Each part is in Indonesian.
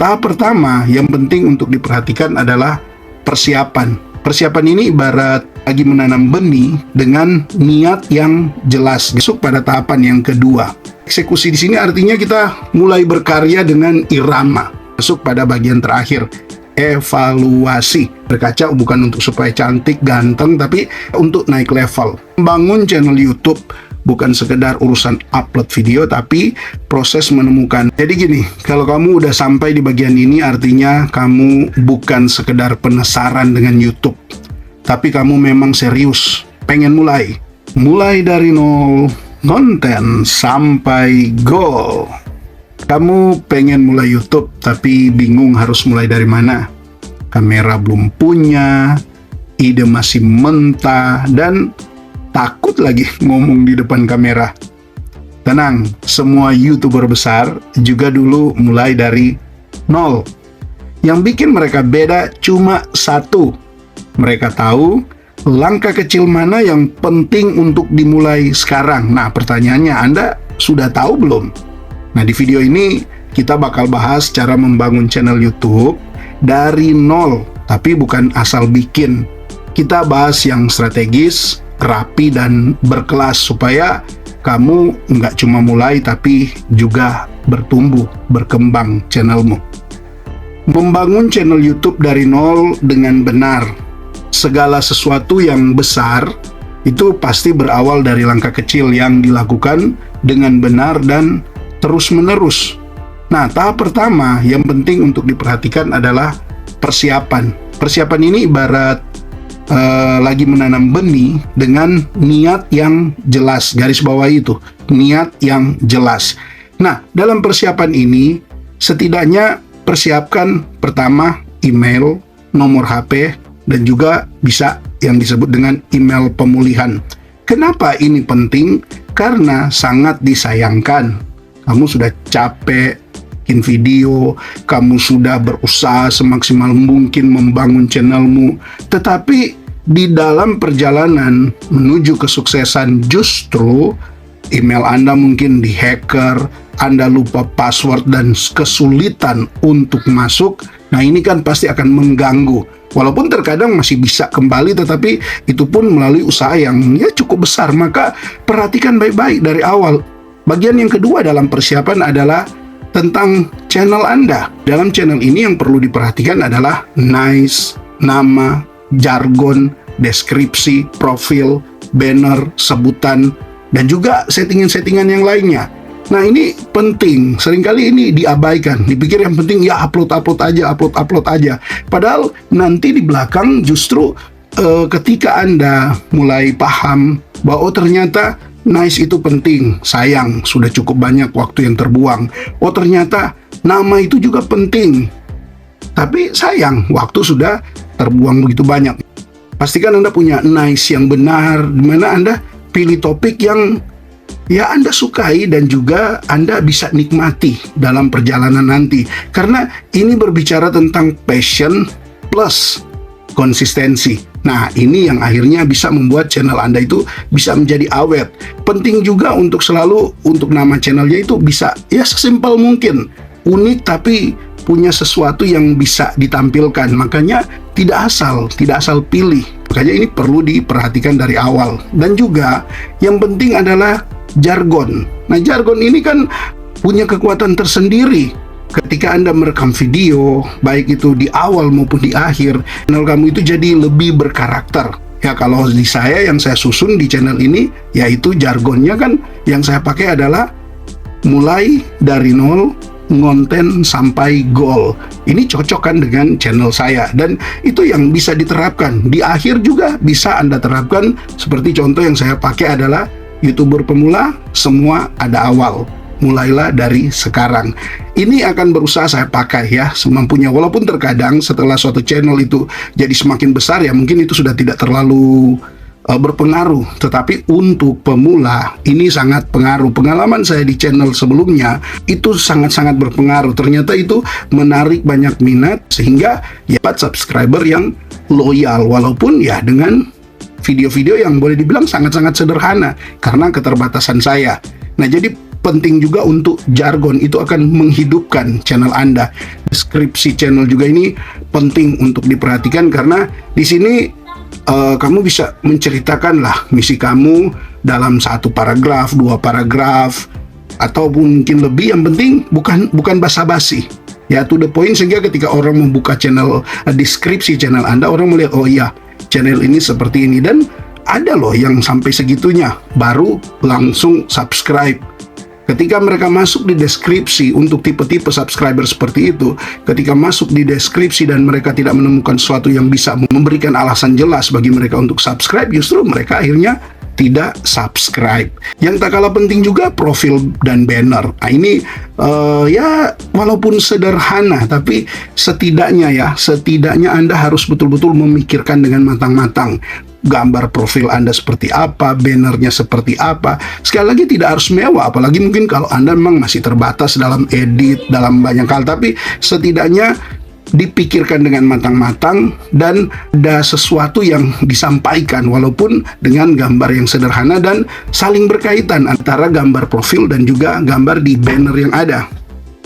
tahap pertama yang penting untuk diperhatikan adalah persiapan. Persiapan ini ibarat lagi menanam benih dengan niat yang jelas. Masuk pada tahapan yang kedua. Eksekusi di sini artinya kita mulai berkarya dengan irama. Masuk pada bagian terakhir, evaluasi. Berkaca bukan untuk supaya cantik, ganteng, tapi untuk naik level. Membangun channel YouTube bukan sekedar urusan upload video, tapi proses menemukan. Jadi gini, kalau kamu udah sampai di bagian ini, artinya kamu bukan sekedar penasaran dengan YouTube, tapi kamu memang serius, pengen mulai. Mulai dari nol, konten sampai goal. Kamu pengen mulai YouTube, tapi bingung harus mulai dari mana. Kamera belum punya, ide masih mentah, dan takut lagi ngomong di depan kamera. Tenang, semua YouTuber besar juga dulu mulai dari nol. Yang bikin mereka beda cuma satu. Mereka tahu langkah kecil mana yang penting untuk dimulai sekarang. Nah, pertanyaannya, Anda sudah tahu belum? Nah, di video ini kita bakal bahas cara membangun channel YouTube dari nol, tapi bukan asal bikin. Kita bahas yang strategis, rapi, dan berkelas supaya kamu nggak cuma mulai tapi juga bertumbuh, berkembang channelmu. Membangun channel YouTube dari nol dengan benar. Segala sesuatu yang besar itu pasti berawal dari langkah kecil yang dilakukan dengan benar dan terus-menerus. Nah, tahap pertama yang penting untuk diperhatikan adalah persiapan. Persiapan ini ibarat lagi menanam benih dengan niat yang jelas. Garis bawah itu, niat yang jelas. Nah, dalam persiapan ini setidaknya persiapkan pertama email, nomor HP, dan juga bisa yang disebut dengan email pemulihan. Kenapa ini penting? Karena sangat disayangkan kamu sudah capek bikin video, kamu sudah berusaha semaksimal mungkin membangun channelmu, tetapi di dalam perjalanan menuju kesuksesan justru email Anda mungkin dihacker, Anda lupa password dan kesulitan untuk masuk. Nah, ini kan pasti akan mengganggu. Walaupun terkadang masih bisa kembali, tetapi itu pun melalui usaha yang cukup besar. Maka perhatikan baik-baik dari awal. Bagian yang kedua dalam persiapan adalah tentang channel Anda. Dalam channel ini yang perlu diperhatikan adalah nice, nama, jargon, deskripsi, profil, banner, sebutan, dan juga settingan-settingan yang lainnya. Nah, ini penting. Seringkali ini diabaikan. Dipikir yang penting ya upload aja. Padahal nanti di belakang justru ketika Anda mulai paham bahwa ternyata nice itu penting. Sayang, sudah cukup banyak waktu yang terbuang. Ternyata nama itu juga penting. Tapi sayang, waktu sudah terbuang begitu banyak. Pastikan Anda punya nice yang benar, di mana Anda pilih topik yang Anda sukai dan juga Anda bisa nikmati dalam perjalanan nanti. Karena ini berbicara tentang passion plus konsistensi. Nah, ini yang akhirnya bisa membuat channel Anda itu bisa menjadi awet. Penting juga untuk selalu untuk nama channelnya itu bisa sesimpel mungkin. Unik tapi punya sesuatu yang bisa ditampilkan. Makanya tidak asal pilih. Makanya ini perlu diperhatikan dari awal. Dan juga yang penting adalah jargon. Nah, jargon ini kan punya kekuatan tersendiri. Ketika Anda merekam video, baik itu di awal maupun di akhir, channel kamu itu jadi lebih berkarakter. Ya, kalau di saya yang saya susun di channel ini, yaitu jargonnya kan yang saya pakai adalah mulai dari nol, konten sampai goal. Ini cocok kan dengan channel saya, dan itu yang bisa diterapkan. Di akhir juga bisa Anda terapkan, seperti contoh yang saya pakai adalah YouTuber pemula, semua ada awal. Mulailah dari sekarang. Ini akan berusaha saya pakai semampunya. Walaupun terkadang setelah suatu channel itu jadi semakin besar, mungkin itu sudah tidak terlalu berpengaruh. Tetapi untuk pemula ini sangat pengaruh. Pengalaman saya di channel sebelumnya itu sangat-sangat berpengaruh. Ternyata itu menarik banyak minat sehingga dapat subscriber yang loyal. Walaupun dengan video-video yang boleh dibilang sangat-sangat sederhana karena keterbatasan saya. Nah, jadi penting juga untuk jargon, itu akan menghidupkan channel Anda. Deskripsi channel juga ini penting untuk diperhatikan, karena di sini kamu bisa menceritakan lah misi kamu dalam 1 paragraf, 2 paragraf, ataupun mungkin lebih. Yang penting bukan basa-basi, ya, to the point, sehingga ketika orang membuka channel, deskripsi channel Anda, orang melihat, oh iya, channel ini seperti ini. Dan ada loh yang sampai segitunya baru langsung subscribe. Ketika mereka masuk di deskripsi, untuk tipe-tipe subscriber seperti itu, ketika masuk di deskripsi dan mereka tidak menemukan sesuatu yang bisa memberikan alasan jelas bagi mereka untuk subscribe, justru mereka akhirnya tidak subscribe. Yang tak kalah penting juga profil dan banner. Nah, ini ya walaupun sederhana, tapi setidaknya Anda harus betul-betul memikirkan dengan matang-matang. Gambar profil Anda seperti apa, bannernya seperti apa. Sekali lagi, tidak harus mewah, apalagi mungkin kalau Anda memang masih terbatas dalam edit, dalam banyak hal, tapi setidaknya dipikirkan dengan matang-matang dan ada sesuatu yang disampaikan, walaupun dengan gambar yang sederhana dan saling berkaitan antara gambar profil dan juga gambar di banner yang ada.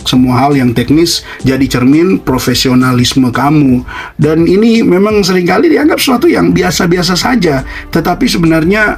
Semua hal yang teknis jadi cermin profesionalisme kamu. Dan ini memang seringkali dianggap sesuatu yang biasa-biasa saja, tetapi sebenarnya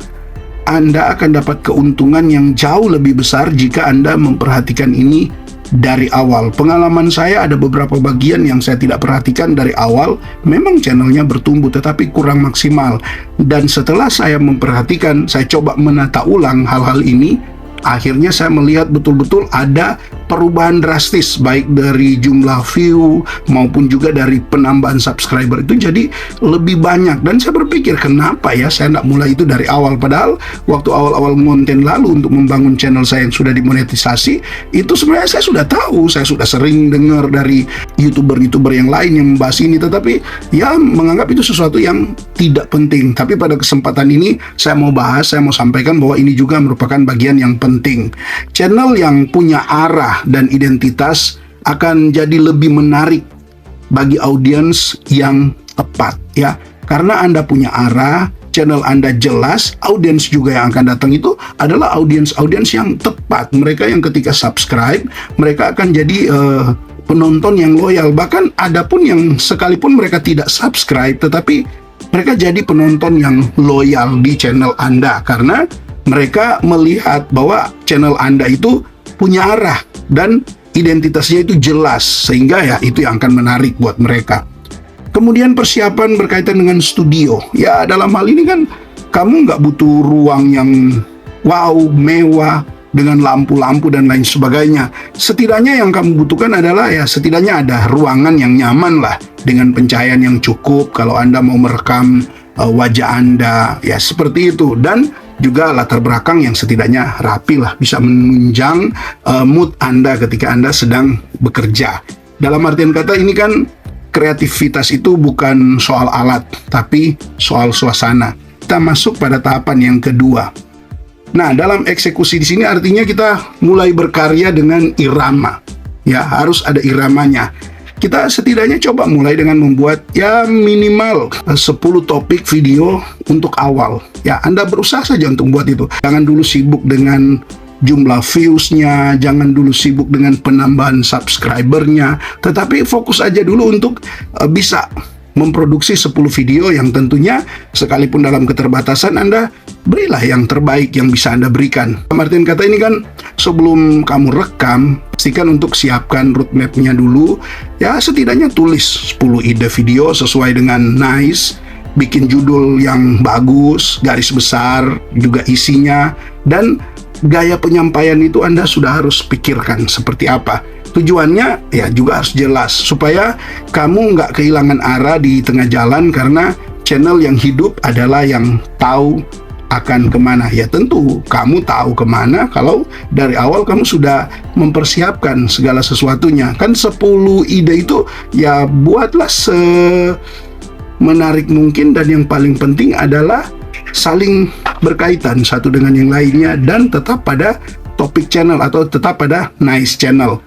Anda akan dapat keuntungan yang jauh lebih besar jika Anda memperhatikan ini dari awal. Pengalaman saya, ada beberapa bagian yang saya tidak perhatikan dari awal. Memang channelnya bertumbuh tetapi kurang maksimal. Dan setelah saya memperhatikan, saya coba menata ulang hal-hal ini, akhirnya saya melihat betul-betul ada perubahan drastis, baik dari jumlah view maupun juga dari penambahan subscriber itu jadi lebih banyak. Dan saya berpikir, kenapa ya saya tidak mulai itu dari awal? Padahal waktu awal-awal konten lalu untuk membangun channel saya yang sudah dimonetisasi, itu sebenarnya saya sudah tahu, saya sudah sering dengar dari YouTuber-YouTuber yang lain yang membahas ini, tetapi ya menganggap itu sesuatu yang tidak penting. Tapi pada kesempatan ini saya mau bahas, saya mau sampaikan bahwa ini juga merupakan bagian yang penting. Channel yang punya arah dan identitas akan jadi lebih menarik bagi audiens yang tepat, ya. Karena Anda punya arah, channel Anda jelas, audiens juga yang akan datang itu adalah audiens yang tepat. Mereka yang ketika subscribe, mereka akan jadi penonton yang loyal. Bahkan ada pun yang sekalipun mereka tidak subscribe, tetapi mereka jadi penonton yang loyal di channel Anda, karena mereka melihat bahwa channel Anda itu punya arah dan identitasnya itu jelas, sehingga ya itu yang akan menarik buat mereka. Kemudian persiapan berkaitan dengan studio. Ya, dalam hal ini kan kamu nggak butuh ruang yang wow, mewah dengan lampu-lampu dan lain sebagainya. Setidaknya yang kamu butuhkan adalah ya setidaknya ada ruangan yang nyaman lah, dengan pencahayaan yang cukup kalau Anda mau merekam wajah Anda, ya seperti itu. Dan juga latar belakang yang setidaknya rapi lah, bisa menunjang mood Anda ketika Anda sedang bekerja. Dalam artian kata, ini kan kreativitas itu bukan soal alat, tapi soal suasana. Kita masuk pada tahapan yang kedua. Nah, dalam eksekusi di sini artinya kita mulai berkarya dengan irama. Ya, harus ada iramanya. Kita setidaknya coba mulai dengan membuat ya minimal 10 topik video untuk awal. Ya, Anda berusaha saja untuk buat itu. Jangan dulu sibuk dengan jumlah views-nya, jangan dulu sibuk dengan penambahan subscriber-nya, tetapi fokus aja dulu untuk bisa memproduksi 10 video yang tentunya sekalipun dalam keterbatasan Anda berilah yang terbaik yang bisa Anda berikan. Martin kata ini kan sebelum kamu rekam, pastikan untuk siapkan roadmap-nya dulu. Ya setidaknya tulis 10 ide video sesuai dengan nice, bikin judul yang bagus, garis besar, juga isinya, dan gaya penyampaian itu Anda sudah harus pikirkan seperti apa. Tujuannya ya juga harus jelas, supaya kamu nggak kehilangan arah di tengah jalan, karena channel yang hidup adalah yang tahu akan kemana. Ya tentu kamu tahu kemana kalau dari awal kamu sudah mempersiapkan segala sesuatunya. Kan 10 ide itu ya buatlah semenarik mungkin, dan yang paling penting adalah saling berkaitan satu dengan yang lainnya, dan tetap pada topik channel atau tetap pada nice channel.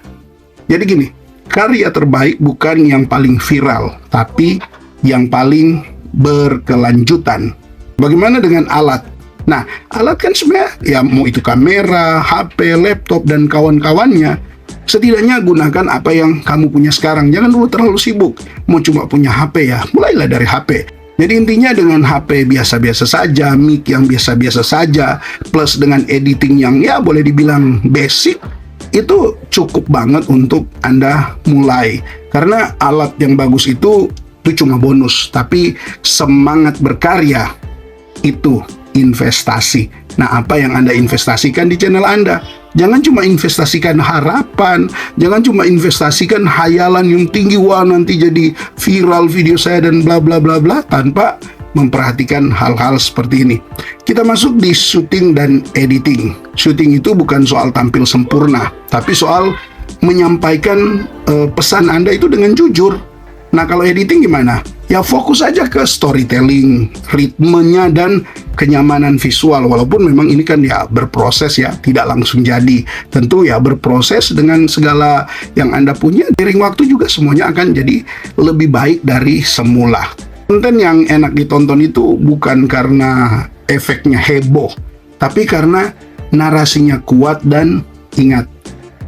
Jadi gini, karya terbaik bukan yang paling viral, tapi yang paling berkelanjutan. Bagaimana dengan alat? Nah, alat kan sebenarnya ya mau itu kamera, HP, laptop, dan kawan-kawannya. Setidaknya gunakan apa yang kamu punya sekarang. Jangan dulu terlalu sibuk. Mau cuma punya HP ya, mulailah dari HP. Jadi intinya dengan HP biasa-biasa saja, mic yang biasa-biasa saja, plus dengan editing yang ya boleh dibilang basic, itu cukup banget untuk Anda mulai. Karena alat yang bagus itu cuma bonus, tapi semangat berkarya itu investasi. Nah, apa yang Anda investasikan di channel Anda? Jangan cuma investasikan harapan, jangan cuma investasikan hayalan yang tinggi, wah nanti jadi viral video saya dan bla bla bla bla, tanpa memperhatikan hal-hal seperti ini. Kita masuk di syuting dan editing. Syuting itu bukan soal tampil sempurna, tapi soal menyampaikan pesan Anda itu dengan jujur. Nah, kalau editing gimana? Ya fokus aja ke storytelling, ritmenya, dan kenyamanan visual. Walaupun memang ini kan ya berproses ya, tidak langsung jadi. Tentu ya berproses dengan segala yang Anda punya. Seiring waktu juga semuanya akan jadi lebih baik dari semula. Konten yang enak ditonton itu bukan karena efeknya heboh, tapi karena narasinya kuat dan ingat,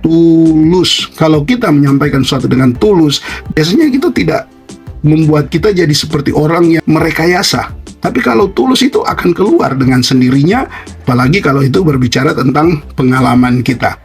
tulus. Kalau kita menyampaikan sesuatu dengan tulus, biasanya itu tidak membuat kita jadi seperti orang yang merekayasa. Tapi kalau tulus itu akan keluar dengan sendirinya, apalagi kalau itu berbicara tentang pengalaman kita.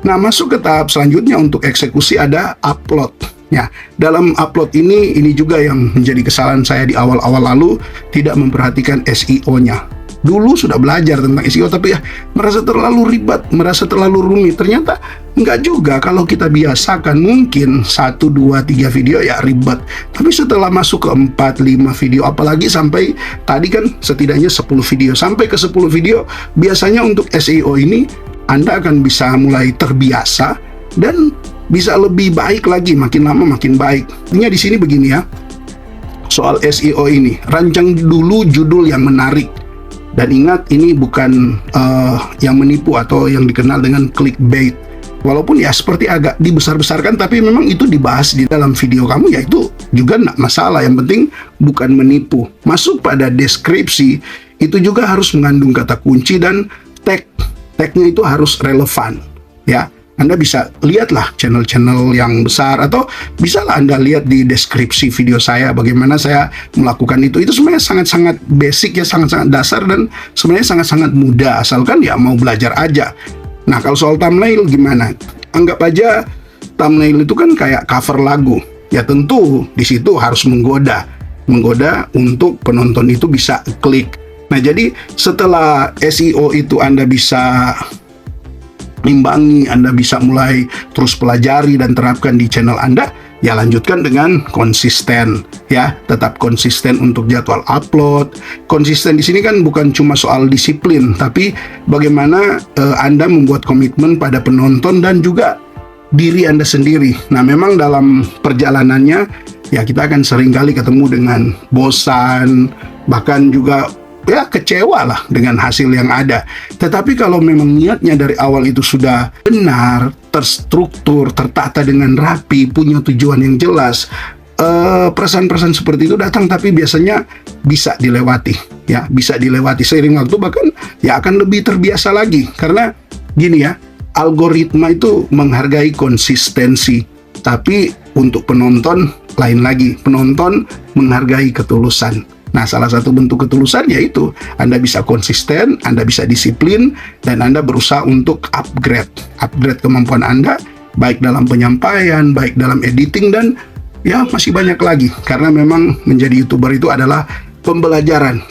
Nah, masuk ke tahap selanjutnya untuk eksekusi ada upload. Ya, dalam upload ini juga yang menjadi kesalahan saya di awal-awal lalu, tidak memperhatikan SEO-nya. Dulu sudah belajar tentang SEO, tapi ya merasa terlalu ribet, merasa terlalu rumit. Ternyata enggak juga. Kalau kita biasakan, mungkin 1, 2, 3 video ya ribet. Tapi setelah masuk ke 4, 5 video, apalagi sampai tadi kan setidaknya 10 video. Sampai ke 10 video, biasanya untuk SEO ini Anda akan bisa mulai terbiasa dan bisa lebih baik lagi, makin lama makin baik. Intinya di sini begini ya, soal SEO ini, rancang dulu judul yang menarik. Dan ingat, ini bukan yang menipu atau yang dikenal dengan clickbait. Walaupun ya seperti agak dibesar-besarkan, tapi memang itu dibahas di dalam video kamu, ya itu juga nggak masalah. Yang penting bukan menipu. Masuk pada deskripsi, itu juga harus mengandung kata kunci dan tag-nya itu harus relevan. Ya, Anda bisa lihatlah channel-channel yang besar, atau bisalah Anda lihat di deskripsi video saya bagaimana saya melakukan itu. Itu sebenarnya sangat-sangat basic ya, sangat-sangat dasar, dan sebenarnya sangat-sangat mudah, asalkan ya mau belajar aja. Nah, kalau soal thumbnail gimana? Anggap aja thumbnail itu kan kayak cover lagu. Ya tentu di situ harus menggoda untuk penonton itu bisa klik. Nah, jadi setelah SEO itu Anda bisa imbangi, Anda bisa mulai terus pelajari dan terapkan di channel Anda, ya lanjutkan dengan konsisten ya, tetap konsisten untuk jadwal upload. Konsisten di sini kan bukan cuma soal disiplin, tapi bagaimana Anda membuat komitmen pada penonton dan juga diri Anda sendiri. Nah, memang dalam perjalanannya ya kita akan seringkali ketemu dengan bosan, bahkan juga ya kecewa lah dengan hasil yang ada. Tetapi kalau memang niatnya dari awal itu sudah benar, terstruktur, tertata dengan rapi, punya tujuan yang jelas, perasaan-perasaan seperti itu datang, tapi biasanya bisa dilewati ya, bisa dilewati seiring waktu, bahkan ya akan lebih terbiasa lagi. Karena gini ya, algoritma itu menghargai konsistensi, tapi untuk penonton lain lagi. Penonton menghargai ketulusan. Nah, salah satu bentuk ketulusan yaitu Anda bisa konsisten, Anda bisa disiplin, dan Anda berusaha untuk upgrade kemampuan Anda, baik dalam penyampaian, baik dalam editing, dan ya masih banyak lagi. Karena memang menjadi YouTuber itu adalah pembelajaran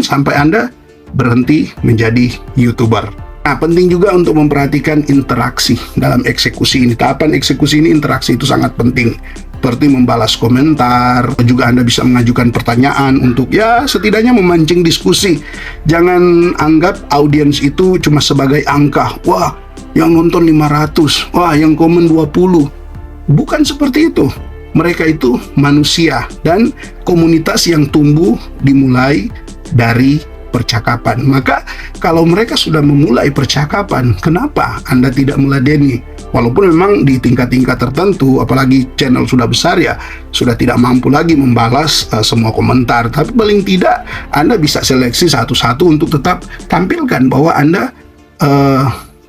sampai Anda berhenti menjadi YouTuber. Nah, penting juga untuk memperhatikan interaksi dalam eksekusi ini. Tahapan eksekusi ini, interaksi itu sangat penting. Seperti membalas komentar, juga Anda bisa mengajukan pertanyaan untuk ya setidaknya memancing diskusi. Jangan anggap audiens itu cuma sebagai angka. Wah, yang nonton 500, wah yang komen 20. Bukan seperti itu. Mereka itu manusia, dan komunitas yang tumbuh dimulai dari percakapan. Maka kalau mereka sudah memulai percakapan, kenapa Anda tidak meladeni? Walaupun memang di tingkat-tingkat tertentu, apalagi channel sudah besar ya, sudah tidak mampu lagi membalas semua komentar. Tapi paling tidak Anda bisa seleksi satu-satu untuk tetap tampilkan bahwa Anda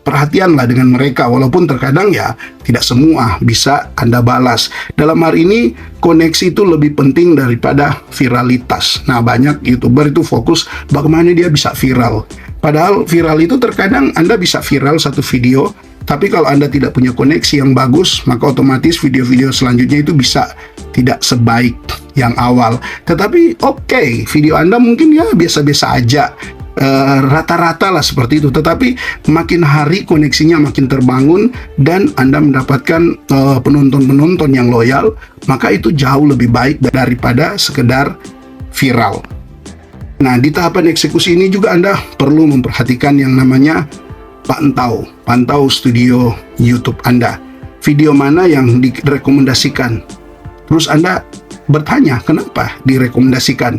perhatianlah dengan mereka, walaupun terkadang ya tidak semua bisa Anda balas. Dalam hal ini koneksi itu lebih penting daripada viralitas. Nah, banyak YouTuber itu fokus bagaimana dia bisa viral. Padahal viral itu terkadang Anda bisa viral satu video, tapi kalau Anda tidak punya koneksi yang bagus, maka otomatis video-video selanjutnya itu bisa tidak sebaik yang awal. Tetapi oke, video Anda mungkin ya biasa-biasa aja, rata-rata lah seperti itu, tetapi makin hari koneksinya makin terbangun dan Anda mendapatkan penonton-penonton yang loyal, maka itu jauh lebih baik daripada sekedar viral. Nah, di tahapan eksekusi ini juga Anda perlu memperhatikan yang namanya pantau studio YouTube Anda. Video mana yang direkomendasikan? Terus Anda bertanya, kenapa direkomendasikan?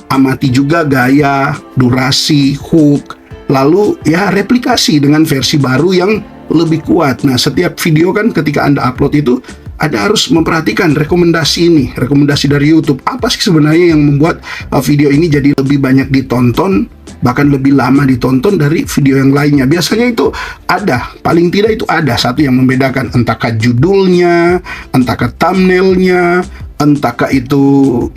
Amati juga gaya, durasi, hook, lalu ya replikasi dengan versi baru yang lebih kuat. Nah, setiap video kan ketika Anda upload itu, Anda harus memperhatikan rekomendasi ini, rekomendasi dari YouTube. Apa sih sebenarnya yang membuat video ini jadi lebih banyak ditonton, bahkan lebih lama ditonton dari video yang lainnya? Biasanya itu ada, paling tidak itu ada satu yang membedakan, entahkah judulnya, entahkah thumbnailnya, entahkah itu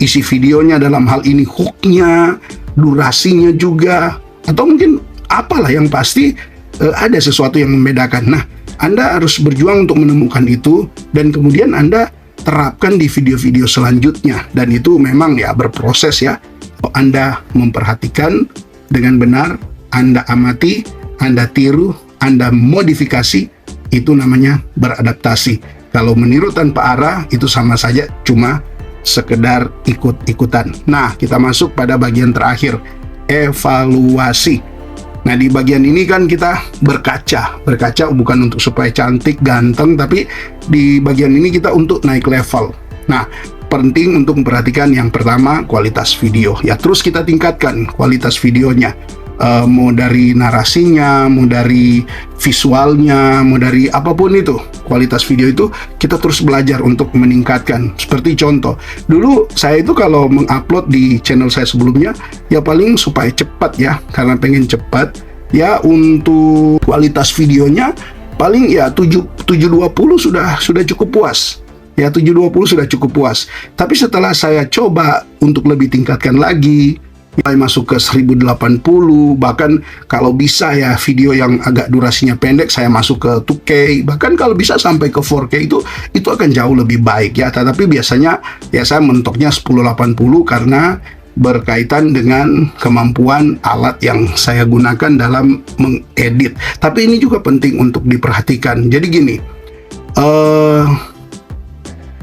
isi videonya, dalam hal ini hooknya, durasinya juga, atau mungkin apalah, yang pasti ada sesuatu yang membedakan. Nah, Anda harus berjuang untuk menemukan itu dan kemudian Anda terapkan di video-video selanjutnya, dan itu memang ya berproses ya. Anda memperhatikan dengan benar, Anda amati, Anda tiru, Anda modifikasi, itu namanya beradaptasi. Kalau meniru tanpa arah itu sama saja cuma sekedar ikut-ikutan. Nah, kita masuk pada bagian terakhir, evaluasi. Nah, di bagian ini kan kita berkaca bukan untuk supaya cantik, ganteng, tapi di bagian ini kita untuk naik level. Nah, penting untuk memperhatikan yang pertama kualitas video. Ya, terus kita tingkatkan kualitas videonya. Mau dari narasinya, mau dari visualnya, mau dari apapun itu, kualitas video itu kita terus belajar untuk meningkatkan. Seperti contoh, dulu saya itu kalau mengupload di channel saya sebelumnya, ya paling supaya cepat ya, karena pengen cepat ya. Untuk kualitas videonya paling ya 720 sudah cukup puas. Ya, 720 sudah cukup puas. Tapi setelah saya coba untuk lebih tingkatkan lagi, mulai masuk ke 1080, bahkan kalau bisa ya video yang agak durasinya pendek saya masuk ke 2K, bahkan kalau bisa sampai ke 4K, itu akan jauh lebih baik ya. Tetapi biasanya ya saya mentoknya 1080 karena berkaitan dengan kemampuan alat yang saya gunakan dalam mengedit. Tapi ini juga penting untuk diperhatikan. Jadi gini,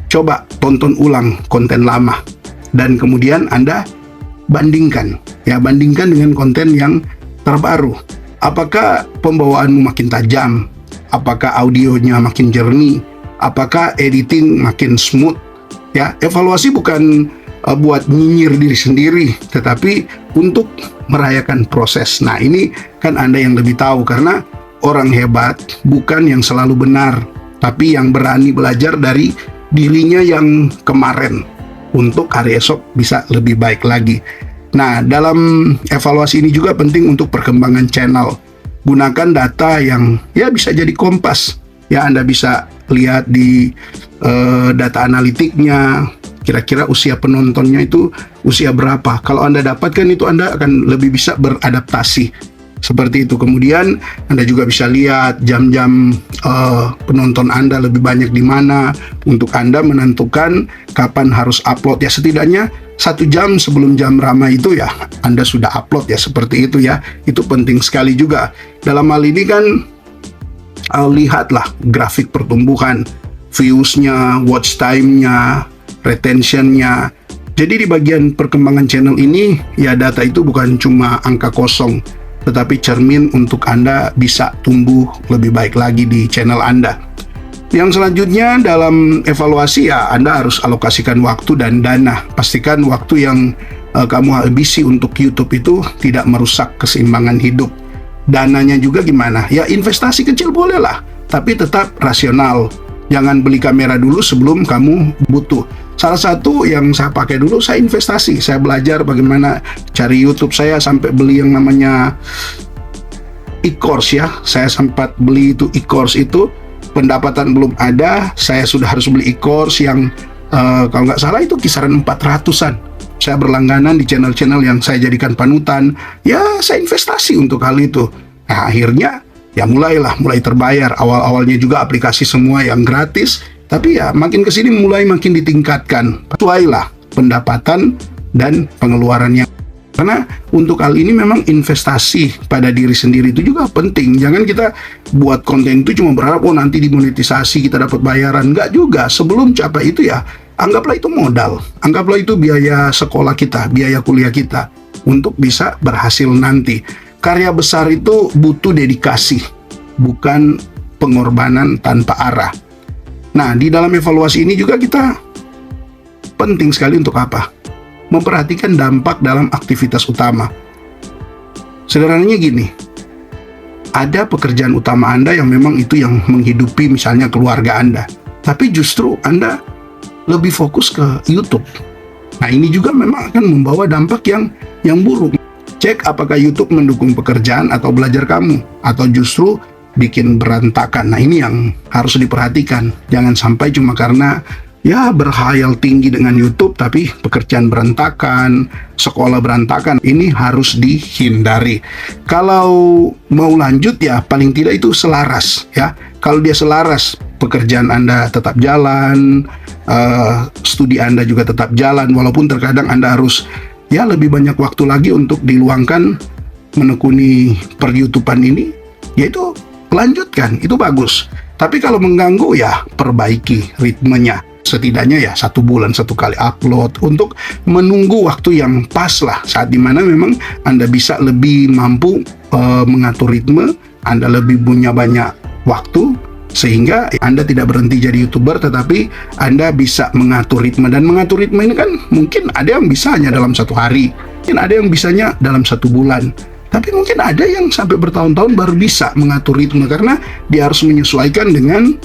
coba tonton ulang konten lama dan kemudian Anda bandingkan dengan konten yang terbaru. Apakah pembawaanmu makin tajam? Apakah audionya makin jernih? Apakah editing makin smooth? Ya, evaluasi bukan buat nyinyir diri sendiri, tetapi untuk merayakan proses. Nah, ini kan Anda yang lebih tahu, karena orang hebat bukan yang selalu benar, tapi yang berani belajar dari dirinya yang kemarin, untuk hari esok bisa lebih baik lagi. Nah, dalam evaluasi ini juga penting untuk perkembangan channel. Gunakan data yang ya bisa jadi kompas. Ya, Anda bisa lihat di data analitiknya, kira-kira usia penontonnya itu usia berapa. Kalau Anda dapatkan itu, Anda akan lebih bisa beradaptasi. Seperti itu. Kemudian Anda juga bisa lihat jam-jam penonton Anda lebih banyak di mana, untuk Anda menentukan kapan harus upload. Ya, setidaknya 1 jam sebelum jam ramai itu ya Anda sudah upload ya, seperti itu ya. Itu penting sekali juga. Dalam hal ini kan lihatlah grafik pertumbuhan, views-nya, watch time-nya, retention-nya. Jadi di bagian perkembangan channel ini ya, data itu bukan cuma angka kosong, tetapi cermin untuk Anda bisa tumbuh lebih baik lagi di channel Anda. Yang selanjutnya dalam evaluasi ya, Anda harus alokasikan waktu dan dana. Pastikan waktu yang kamu habisi untuk YouTube itu tidak merusak keseimbangan hidup. Dananya juga gimana? Ya, investasi kecil boleh lah. tapi tetap rasional. Jangan beli kamera dulu sebelum kamu butuh. Salah satu yang saya pakai dulu, saya investasi. Saya belajar bagaimana cari YouTube. Saya sampai beli yang namanya e-course ya. Saya sempat beli itu e-course itu. Pendapatan belum ada, saya sudah harus beli e-course yang kalau nggak salah itu kisaran 400-an. Saya berlangganan di channel-channel yang saya jadikan panutan. Ya, saya investasi untuk hal itu. Nah, akhirnya ya mulai terbayar. Awal-awalnya juga aplikasi semua yang gratis, tapi ya makin kesini makin ditingkatkan. Sesuailah pendapatan dan pengeluarannya. Karena untuk hal ini memang investasi pada diri sendiri itu juga penting. Jangan kita buat konten itu cuma berharap nanti dimonetisasi kita dapat bayaran. Enggak juga. Sebelum capai itu ya anggaplah itu modal. Anggaplah itu biaya sekolah kita, biaya kuliah kita untuk bisa berhasil nanti. Karya besar itu butuh dedikasi, bukan pengorbanan tanpa arah. Nah, di dalam evaluasi ini juga kita penting sekali untuk apa? Memperhatikan dampak dalam aktivitas utama. Sederhananya gini, ada pekerjaan utama Anda yang memang itu yang menghidupi misalnya keluarga Anda, tapi justru Anda lebih fokus ke YouTube. Nah, ini juga memang akan membawa dampak yang buruk. Cek apakah YouTube mendukung pekerjaan atau belajar kamu, atau justru bikin berantakan. Nah, ini yang harus diperhatikan. Jangan sampai cuma karena ya berkhayal tinggi dengan YouTube, tapi pekerjaan berantakan, sekolah berantakan. Ini harus dihindari. Kalau mau lanjut ya paling tidak itu selaras ya. Kalau dia selaras, pekerjaan Anda tetap jalan, studi Anda juga tetap jalan, walaupun terkadang Anda harus ya lebih banyak waktu lagi untuk diluangkan menekuni per-YouTubean ini, yaitu lanjutkan, itu bagus. Tapi kalau mengganggu ya perbaiki ritmenya. Setidaknya ya 1 bulan 1 kali upload untuk menunggu waktu yang pas lah, saat dimana memang Anda bisa lebih mampu mengatur ritme, Anda lebih punya banyak waktu, sehingga Anda tidak berhenti jadi YouTuber, tetapi Anda bisa mengatur ritme. Dan mengatur ritme ini kan mungkin ada yang bisanya dalam 1 hari, mungkin ada yang bisanya dalam 1 bulan, tapi mungkin ada yang sampai bertahun-tahun baru bisa mengatur ritme, karena dia harus menyesuaikan dengan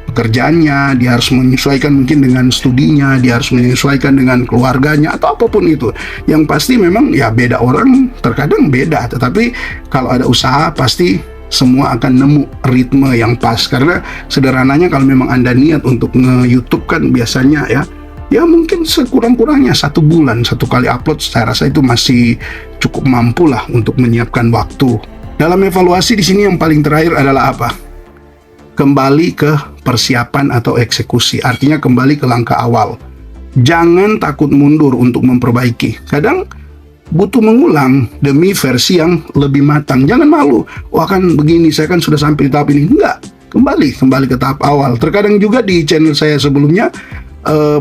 pekerjaannya, dia harus menyesuaikan mungkin dengan studinya, dia harus menyesuaikan dengan keluarganya, atau apapun itu. Yang pasti memang ya beda orang, terkadang beda, tetapi kalau ada usaha pasti semua akan nemu ritme yang pas. Karena sederhananya kalau memang Anda niat untuk nge-YouTube kan biasanya ya mungkin sekurang-kurangnya 1 bulan 1 kali upload, saya rasa itu masih cukup mampu lah untuk menyiapkan waktu. Dalam evaluasi di sini yang paling terakhir adalah apa? Kembali ke persiapan atau eksekusi, artinya kembali ke langkah awal. Jangan takut mundur untuk memperbaiki. Kadang butuh mengulang demi versi yang lebih matang. Jangan malu, wah kan begini, saya kan sudah sampai di tahap ini. Enggak, kembali ke tahap awal. Terkadang juga di channel saya sebelumnya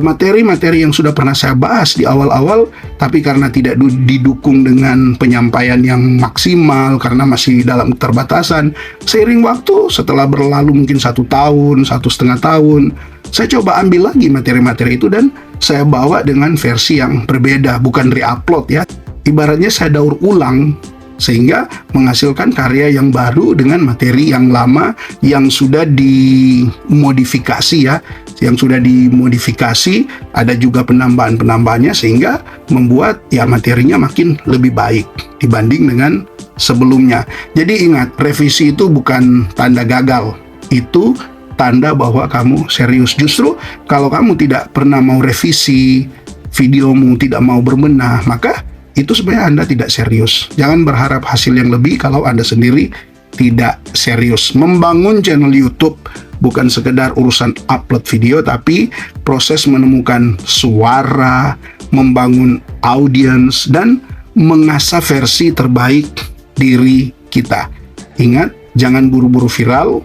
materi-materi yang sudah pernah saya bahas di awal-awal, tapi karena tidak didukung dengan penyampaian yang maksimal, karena masih dalam keterbatasan, seiring waktu setelah berlalu mungkin 1 tahun, 1,5 tahun, saya coba ambil lagi materi-materi itu dan saya bawa dengan versi yang berbeda, bukan re-upload ya. Ibaratnya saya daur ulang, sehingga menghasilkan karya yang baru dengan materi yang lama yang sudah dimodifikasi ya, yang sudah dimodifikasi, ada juga penambahan-penambahannya, sehingga membuat ya materinya makin lebih baik dibanding dengan sebelumnya. Jadi ingat, revisi itu bukan tanda gagal, itu tanda bahwa kamu serius. Justru kalau kamu tidak pernah mau revisi videomu, tidak mau berbenah, maka itu sebenarnya Anda tidak serius. Jangan berharap hasil yang lebih kalau Anda sendiri tidak serius. Membangun channel YouTube bukan sekedar urusan upload video, tapi proses menemukan suara, membangun audiens, dan mengasah versi terbaik diri kita. Ingat, jangan buru-buru viral,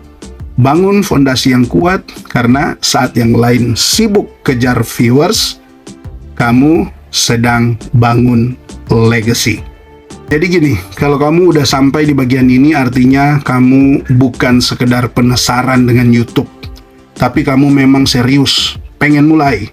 bangun fondasi yang kuat, karena saat yang lain sibuk kejar viewers, kamu sedang bangun legacy. Jadi gini, kalau kamu udah sampai di bagian ini, artinya kamu bukan sekedar penasaran dengan YouTube, tapi kamu memang serius, pengen mulai.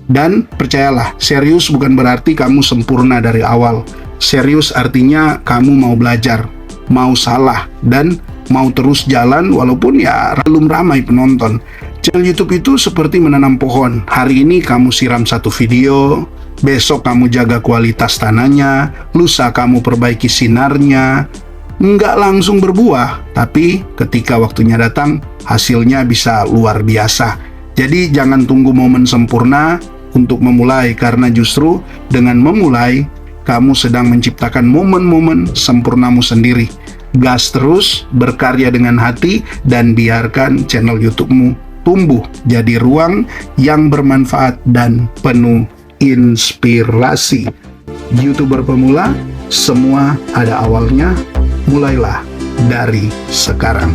Dan percayalah, serius bukan berarti kamu sempurna dari awal. Serius artinya kamu mau belajar, mau salah, dan mau terus jalan walaupun ya belum ramai penonton. Channel YouTube itu seperti menanam pohon. Hari ini kamu siram satu video, besok kamu jaga kualitas tanahnya, lusa kamu perbaiki sinarnya. Nggak langsung berbuah, tapi ketika waktunya datang, hasilnya bisa luar biasa. Jadi jangan tunggu momen sempurna untuk memulai, karena justru dengan memulai, kamu sedang menciptakan momen-momen sempurnamu sendiri. Gas terus, berkarya dengan hati, dan biarkan channel YouTube-mu tumbuh jadi ruang yang bermanfaat dan penuh inspirasi. YouTuber pemula, semua ada awalnya. Mulailah dari sekarang.